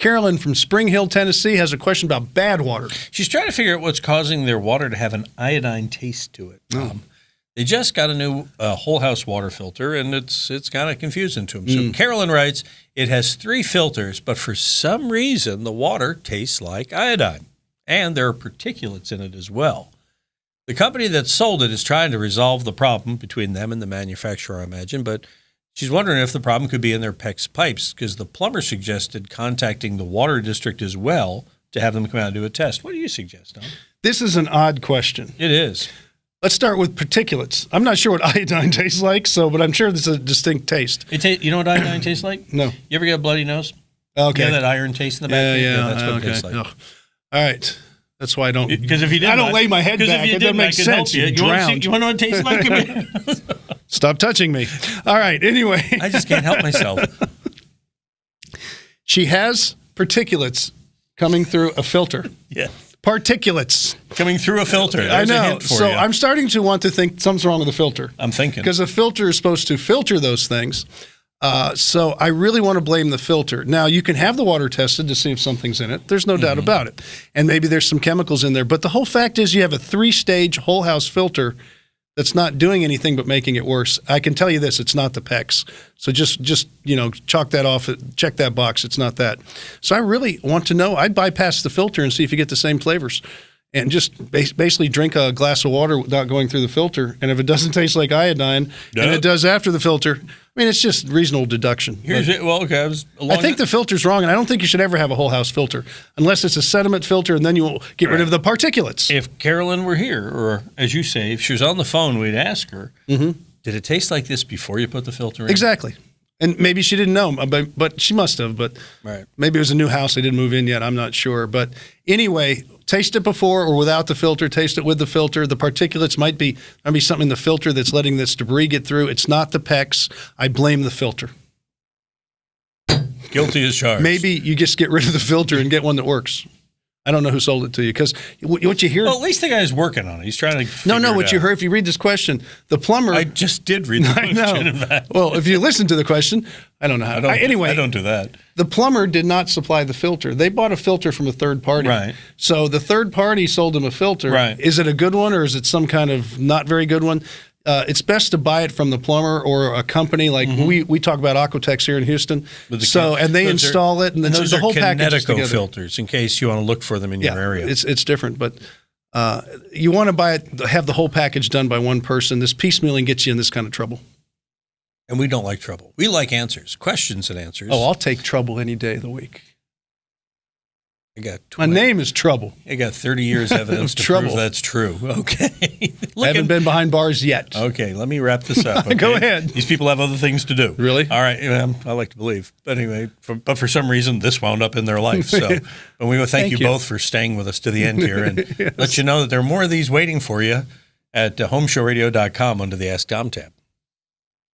Carolyn from Spring Hill, Tennessee, has a question about bad water. She's trying to figure out what's causing their water to have an iodine taste to it. They just got a new whole house water filter, and it's kind of confusing to them. So Carolyn writes, it has 3 filters, but for some reason the water tastes like iodine, and there are particulates in it as well. The company that sold it is trying to resolve the problem between them and the manufacturer, I imagine, but she's wondering if the problem could be in their PEX pipes, because the plumber suggested contacting the water district as well to have them come out and do a test. What do you suggest, Tom? This is an odd question. It is. Let's start with particulates. I'm not sure what iodine tastes like, but I'm sure there's a distinct taste. You know what iodine tastes like? No. You ever get a bloody nose? Okay. You know that iron taste in the back? Yeah, that's what it tastes like. Ugh. All right. That's why I don't. Because if you did, I don't lay my head back. It doesn't make sense. You want to know what it tastes like? Stop touching me. All right. Anyway. I just can't help myself. She has particulates coming through a filter. Yeah. Particulates. Coming through a filter. There's I know. A hint for so you. I'm starting to want to think something's wrong with the filter. I'm thinking. Because a filter is supposed to filter those things. So I really want to blame the filter. Now, you can have the water tested to see if something's in it. There's no doubt about it. And maybe there's some chemicals in there. But the whole fact is you have a 3-stage whole house filter that's not doing anything but making it worse. I can tell you this, it's not the PEX. So just chalk that off, check that box. It's not that. So I really want to know. I'd bypass the filter and see if you get the same flavors. And just basically drink a glass of water without going through the filter. And if it doesn't taste like iodine, and it does after the filter, I mean, it's just reasonable deduction. I think the filter's wrong, and I don't think you should ever have a whole house filter unless it's a sediment filter, and then you'll get rid of the particulates. If Carolyn were here, or as you say, if she was on the phone, we'd ask her, did it taste like this before you put the filter in? Exactly. And maybe she didn't know, but she must have. But maybe it was a new house. They didn't move in yet. I'm not sure. But anyway, taste it before or without the filter. Taste it with the filter. The particulates might be something in the filter that's letting this debris get through. It's not the PEX. I blame the filter. Guilty as charged. Maybe you just get rid of the filter and get one that works. I don't know who sold it to you, because what you hear. Well, at least the guy's working on it. He's trying to. What you heard. If you read this question, the plumber. I just did read the question. I know. In fact. Well, if you listen to the question, I don't know how. Anyway, I don't do that. The plumber did not supply the filter. They bought a filter from a third party. Right. So the third party sold them a filter. Right. Is it a good one, or is it some kind of not very good one? It's best to buy it from the plumber or a company like we talk about Aquatex here in Houston. And they install it, and then those the whole package is together. filters, in case you want to look for them in your area. It's different, but you want to buy it, have the whole package done by one person. This piecemealing gets you in this kind of trouble. And we don't like trouble. We like answers, questions and answers. Oh, I'll take trouble any day of the week. My name is Trouble. I got 30 years evidence to prove that's true. Okay. I haven't been behind bars yet. Okay, let me wrap this up. Okay? Go ahead. These people have other things to do. Really? All right. I like to believe. But anyway, but for some reason, this wound up in their life. So and we will thank you both for staying with us to the end here, and let you know that there are more of these waiting for you at HomeShowRadio.com under the Ask Tom tab.